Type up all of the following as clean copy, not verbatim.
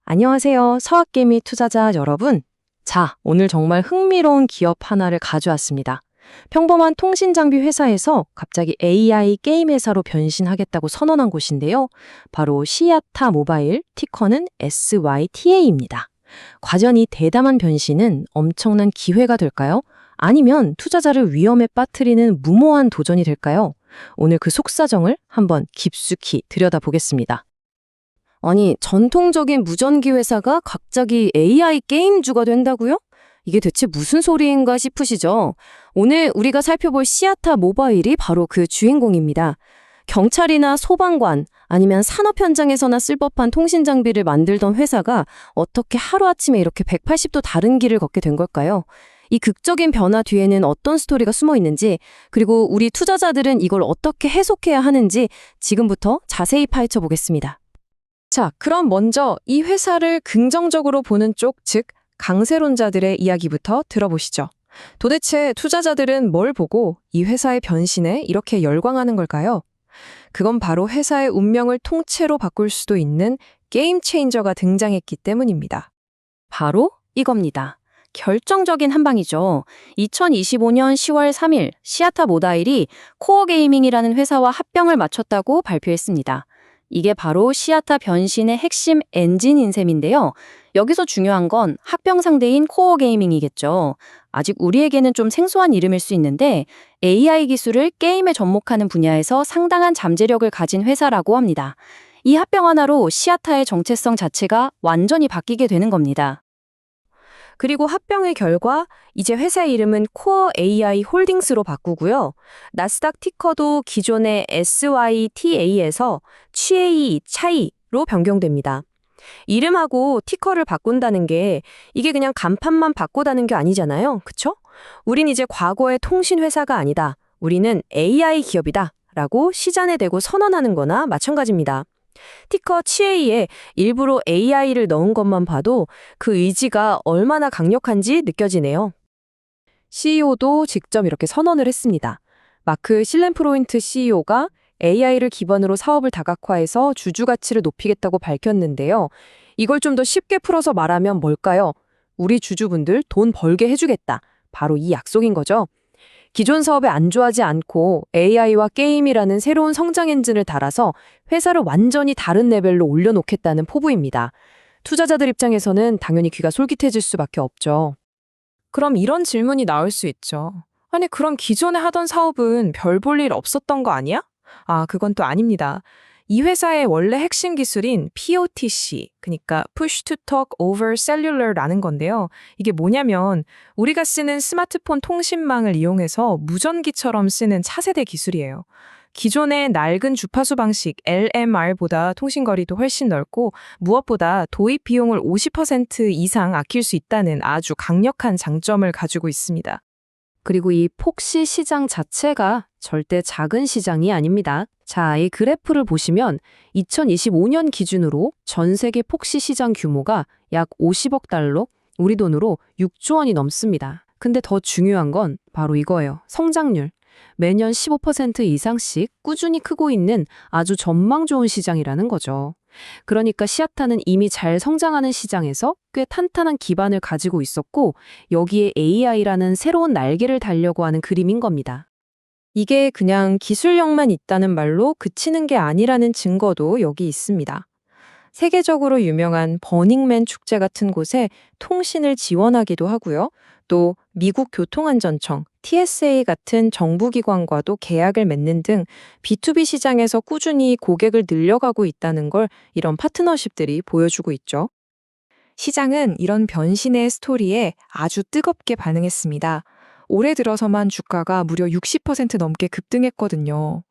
안녕하세요. 서학개미 투자자 여러분. 자, 오늘 정말 흥미로운 기업 하나를 가져왔습니다. 평범한 통신 장비 회사에서 갑자기 AI 게임 회사로 변신하겠다고 선언한 곳인데요. 바로 시아타 모바일, 티커는 SYTA입니다. 과연 이 대담한 변신은 엄청난 기회가 될까요? 아니면 투자자를 위험에 빠뜨리는 무모한 도전이 될까요? 오늘 그 속사정을 한번 깊숙이 들여다보겠습니다. 아니, 전통적인 무전기 회사가 갑자기 AI 게임주가 된다고요? 이게 대체 무슨 소리인가 싶으시죠? 오늘 우리가 살펴볼 시아타 모바일이 바로 그 주인공입니다. 경찰이나 소방관 아니면 산업 현장에서나 쓸 법한 통신 장비를 만들던 회사가 어떻게 하루아침에 이렇게 180도 다른 길을 걷게 된 걸까요? 이 극적인 변화 뒤에는 어떤 스토리가 숨어 있는지, 그리고 우리 투자자들은 이걸 어떻게 해석해야 하는지 지금부터 자세히 파헤쳐 보겠습니다. 자, 그럼 먼저 이 회사를 긍정적으로 보는 쪽, 즉 강세론자들의 이야기부터 들어보시죠. 도대체 투자자들은 뭘 보고 이 회사의 변신에 이렇게 열광하는 걸까요? 그건 바로 회사의 운명을 통째로 바꿀 수도 있는 게임 체인저가 등장했기 때문입니다. 바로 이겁니다. 결정적인 한 방이죠. 2025년 10월 3일 시아타 모바일이 코어 게이밍이라는 회사와 합병을 마쳤다고 발표했습니다. 이게 바로 시아타 변신의 핵심 엔진인 셈인데요. 여기서 중요한 건 합병 상대인 코어 게이밍이겠죠. 아직 우리에게는 좀 생소한 이름일 수 있는데 AI 기술을 게임에 접목하는 분야에서 상당한 잠재력을 가진 회사라고 합니다. 이 합병 하나로 시아타의 정체성 자체가 완전히 바뀌게 되는 겁니다. 그리고 합병의 결과 이제 회사 이름은 코어 AI 홀딩스로 바꾸고요. 나스닥 티커도 기존의 SYTA에서 차이로 변경됩니다. 이름하고 티커를 바꾼다는 게 이게 그냥 간판만 바꾸다는 게 아니잖아요. 그쵸? 우린 이제 과거의 통신 회사가 아니다. 우리는 AI 기업이다. 라고 시장에 대고 선언하는 거나 마찬가지입니다. 티커 CA에 일부러 AI를 넣은 것만 봐도 그 의지가 얼마나 강력한지 느껴지네요. CEO도 직접 이렇게 선언을 했습니다. 마크 실렌프로인트 CEO가 AI를 기반으로 사업을 다각화해서 주주 가치를 높이겠다고 밝혔는데요. 이걸 좀 더 쉽게 풀어서 말하면 뭘까요? 우리 주주분들 돈 벌게 해주겠다. 바로 이 약속인 거죠. 기존 사업에 안주하지 않고 AI와 게임이라는 새로운 성장 엔진을 달아서 회사를 완전히 다른 레벨로 올려놓겠다는 포부입니다. 투자자들 입장에서는 당연히 귀가 솔깃해질 수밖에 없죠. 그럼 이런 질문이 나올 수 있죠. 아니, 그럼 기존에 하던 사업은 별 볼 일 없었던 거 아니야? 아, 그건 또 아닙니다. 이 회사의 원래 핵심 기술인 POTC, 그러니까 Push to Talk over Cellular라는 건데요. 이게 뭐냐면 우리가 쓰는 스마트폰 통신망을 이용해서 무전기처럼 쓰는 차세대 기술이에요. 기존의 낡은 주파수 방식 LMR보다 통신거리도 훨씬 넓고 무엇보다 도입 비용을 50% 이상 아낄 수 있다는 아주 강력한 장점을 가지고 있습니다. 그리고 이 폭시 시장 자체가 절대 작은 시장이 아닙니다. 자, 이 그래프를 보시면 2025년 기준으로 전 세계 폭시 시장 규모가 약 50억 달러, 우리 돈으로 6조 원이 넘습니다. 근데 더 중요한 건 바로 이거예요. 성장률. 매년 15% 이상씩 꾸준히 크고 있는 아주 전망 좋은 시장이라는 거죠. 그러니까 시아타는 이미 잘 성장하는 시장에서 꽤 탄탄한 기반을 가지고 있었고 여기에 AI라는 새로운 날개를 달려고 하는 그림인 겁니다. 이게 그냥 기술력만 있다는 말로 그치는 게 아니라는 증거도 여기 있습니다. 세계적으로 유명한 버닝맨 축제 같은 곳에 통신을 지원하기도 하고요. 또 미국 교통안전청, TSA 같은 정부기관과도 계약을 맺는 등 B2B 시장에서 꾸준히 고객을 늘려가고 있다는 걸 이런 파트너십들이 보여주고 있죠. 시장은 이런 변신의 스토리에 아주 뜨겁게 반응했습니다. 올해 들어서만 주가가 무려 60% 넘게 급등했거든요.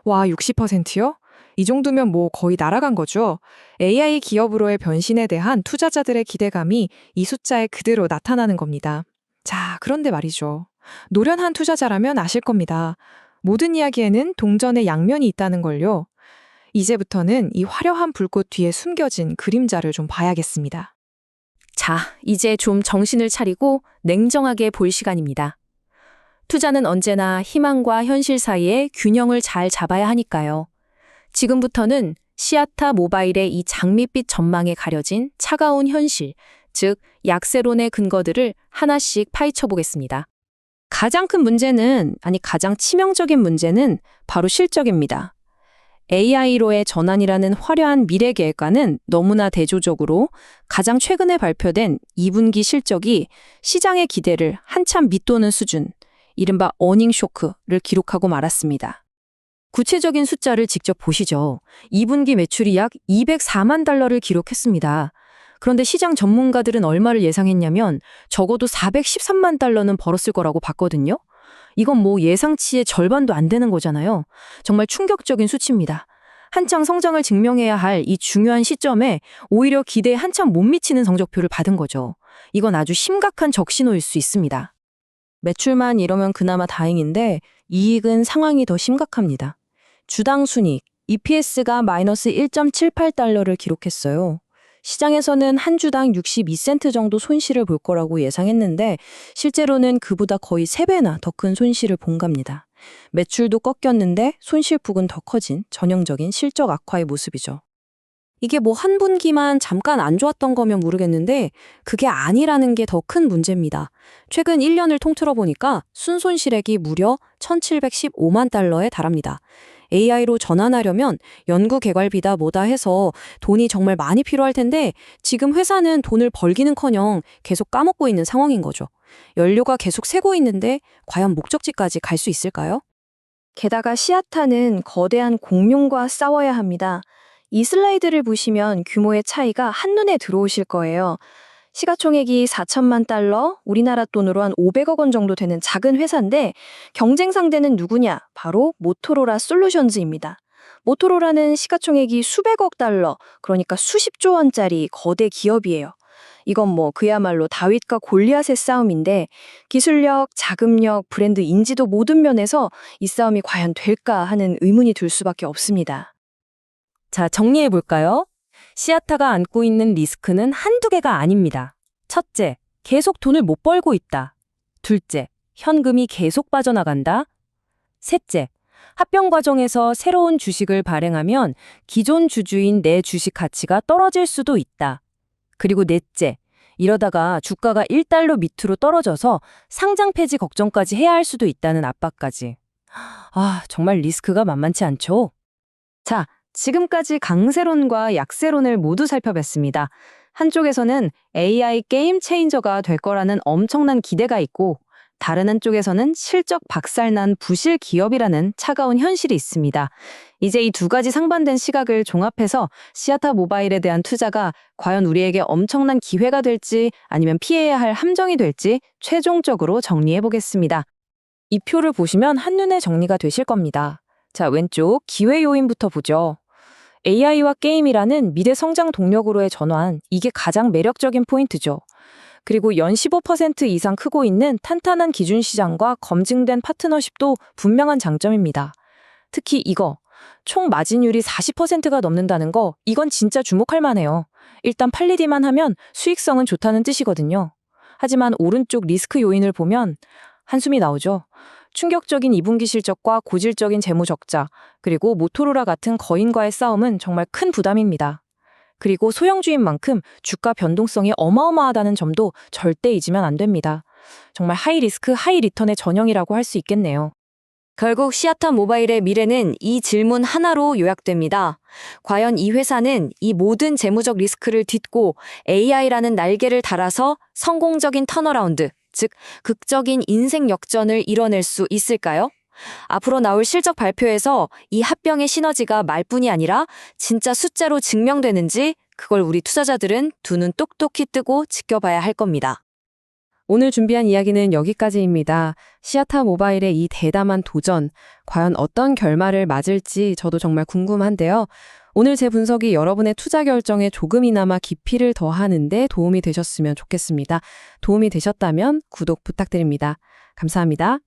와, 60%요? 이 정도면 뭐 거의 날아간 거죠. AI 기업으로의 변신에 대한 투자자들의 기대감이 이 숫자에 그대로 나타나는 겁니다. 자, 그런데 말이죠. 노련한 투자자라면 아실 겁니다. 모든 이야기에는 동전의 양면이 있다는 걸요. 이제부터는 이 화려한 불꽃 뒤에 숨겨진 그림자를 좀 봐야겠습니다. 자, 이제 좀 정신을 차리고 냉정하게 볼 시간입니다. 투자는 언제나 희망과 현실 사이에 균형을 잘 잡아야 하니까요. 지금부터는 시아타 모바일의 이 장밋빛 전망에 가려진 차가운 현실, 즉 약세론의 근거들을 하나씩 파헤쳐 보겠습니다. 가장 큰 문제는, 가장 치명적인 문제는 바로 실적입니다. AI로의 전환이라는 화려한 미래 계획과는 너무나 대조적으로 가장 최근에 발표된 2분기 실적이 시장의 기대를 한참 밑도는 수준, 이른바 어닝 쇼크를 기록하고 말았습니다. 구체적인 숫자를 직접 보시죠. 2분기 매출이 약 204만 달러를 기록했습니다. 그런데 시장 전문가들은 얼마를 예상했냐면 적어도 413만 달러는 벌었을 거라고 봤거든요. 이건 예상치의 절반도 안 되는 거잖아요. 정말 충격적인 수치입니다. 한창 성장을 증명해야 할 이 중요한 시점에 오히려 기대에 한참 못 미치는 성적표를 받은 거죠. 이건 아주 심각한 적신호일 수 있습니다. 매출만 이러면 그나마 다행인데 이익은 상황이 더 심각합니다. 주당 순이익, EPS가 마이너스 1.78달러를 기록했어요. 시장에서는 한 주당 62센트 정도 손실을 볼 거라고 예상했는데 실제로는 그보다 거의 3배나 더 큰 손실을 본 겁니다. 매출도 꺾였는데 손실폭은 더 커진 전형적인 실적 악화의 모습이죠. 이게 한 분기만 잠깐 안 좋았던 거면 모르겠는데 그게 아니라는 게 더 큰 문제입니다. 최근 1년을 통틀어 보니까 순손실액이 무려 1,715만 달러에 달합니다. AI로 전환하려면 연구 개발비다 뭐다 해서 돈이 정말 많이 필요할 텐데 지금 회사는 돈을 벌기는커녕 계속 까먹고 있는 상황인 거죠. 연료가 계속 새고 있는데 과연 목적지까지 갈 수 있을까요? 게다가 시아타는 거대한 공룡과 싸워야 합니다. 이 슬라이드를 보시면 규모의 차이가 한눈에 들어오실 거예요. 시가총액이 4천만 달러, 우리나라 돈으로 한 500억 원 정도 되는 작은 회사인데 경쟁 상대는 누구냐? 바로 모토로라 솔루션즈입니다. 모토로라는 시가총액이 수백억 달러, 그러니까 수십조 원짜리 거대 기업이에요. 이건 그야말로 다윗과 골리앗의 싸움인데 기술력, 자금력, 브랜드 인지도 모든 면에서 이 싸움이 과연 될까 하는 의문이 들 수밖에 없습니다. 자, 정리해 볼까요? 시아타가 안고 있는 리스크는 한두 개가 아닙니다. 첫째, 계속 돈을 못 벌고 있다. 둘째, 현금이 계속 빠져나간다. 셋째, 합병 과정에서 새로운 주식을 발행하면 기존 주주인 내 주식 가치가 떨어질 수도 있다. 그리고 넷째, 이러다가 주가가 1달러 밑으로 떨어져서 상장 폐지 걱정까지 해야 할 수도 있다는 압박까지. 정말 리스크가 만만치 않죠? 자, 지금까지 강세론과 약세론을 모두 살펴봤습니다. 한쪽에서는 AI 게임 체인저가 될 거라는 엄청난 기대가 있고 다른 한쪽에서는 실적 박살난 부실 기업이라는 차가운 현실이 있습니다. 이제 이 두 가지 상반된 시각을 종합해서 시아타 모바일에 대한 투자가 과연 우리에게 엄청난 기회가 될지 아니면 피해야 할 함정이 될지 최종적으로 정리해 보겠습니다. 이 표를 보시면 한눈에 정리가 되실 겁니다. 자, 왼쪽 기회 요인부터 보죠. AI와 게임이라는 미래 성장 동력으로의 전환, 이게 가장 매력적인 포인트죠. 그리고 연 15% 이상 크고 있는 탄탄한 기준 시장과 검증된 파트너십도 분명한 장점입니다. 특히 이거, 총 마진율이 40%가 넘는다는 거, 이건 진짜 주목할 만해요. 일단 팔리기만 하면 수익성은 좋다는 뜻이거든요. 하지만 오른쪽 리스크 요인을 보면 한숨이 나오죠. 충격적인 2분기 실적과 고질적인 재무 적자, 그리고 모토로라 같은 거인과의 싸움은 정말 큰 부담입니다. 그리고 소형주인 만큼 주가 변동성이 어마어마하다는 점도 절대 잊으면 안 됩니다. 정말 하이 리스크, 하이 리턴의 전형이라고 할 수 있겠네요. 결국 시아타 모바일의 미래는 이 질문 하나로 요약됩니다. 과연 이 회사는 이 모든 재무적 리스크를 딛고 AI라는 날개를 달아서 성공적인 턴어라운드, 즉 극적인 인생 역전을 이뤄낼 수 있을까요? 앞으로 나올 실적 발표에서 이 합병의 시너지가 말뿐이 아니라 진짜 숫자로 증명되는지 그걸 우리 투자자들은 두 눈 똑똑히 뜨고 지켜봐야 할 겁니다. 오늘 준비한 이야기는 여기까지입니다. 시아타 모바일의 이 대담한 도전, 과연 어떤 결말을 맞을지 저도 정말 궁금한데요. 오늘 제 분석이 여러분의 투자 결정에 조금이나마 깊이를 더하는 데 도움이 되셨으면 좋겠습니다. 도움이 되셨다면 구독 부탁드립니다. 감사합니다.